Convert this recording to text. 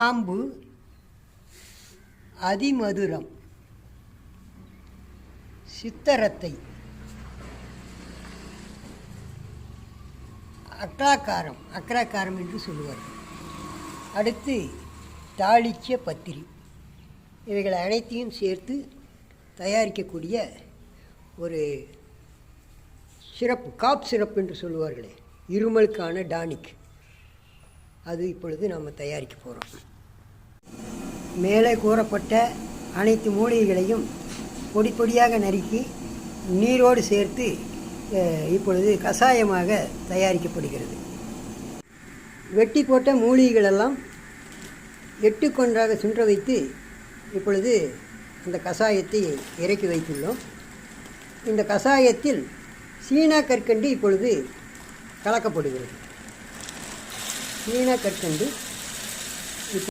பாம்பு அதிமதுரம், சித்தரத்தை, அக்ராக்காரம் என்று சொல்லுவார்கள். அடுத்து தாளிச்ச பத்திரி, இவைகளை அனைத்தையும் சேர்த்து தயாரிக்கக்கூடிய ஒரு சிறப்பு, காப் சிறப்பு என்று சொல்லுவார்களே, இருமலுக்கான டானிக், அது இப்பொழுது நாம் தயாரிக்க போகிறோம். மேலே கூறப்பட்ட அனைத்து மூலிகைகளையும் பொடி பொடியாக நறுக்கி நீரோடு சேர்த்து இப்பொழுது கஷாயமாக தயாரிக்கப்படுகிறது. வெட்டி போட்ட மூலிகைகளெல்லாம் 8 கொன்றாக சுன்ற வைத்து இப்பொழுது அந்த கஷாயத்தை இறக்கி வைத்துள்ளோம். இந்த கஷாயத்தில் சீனா கற்கண்டு இப்பொழுது கலக்கப்படுகிறது. சீனா கற்கண்டு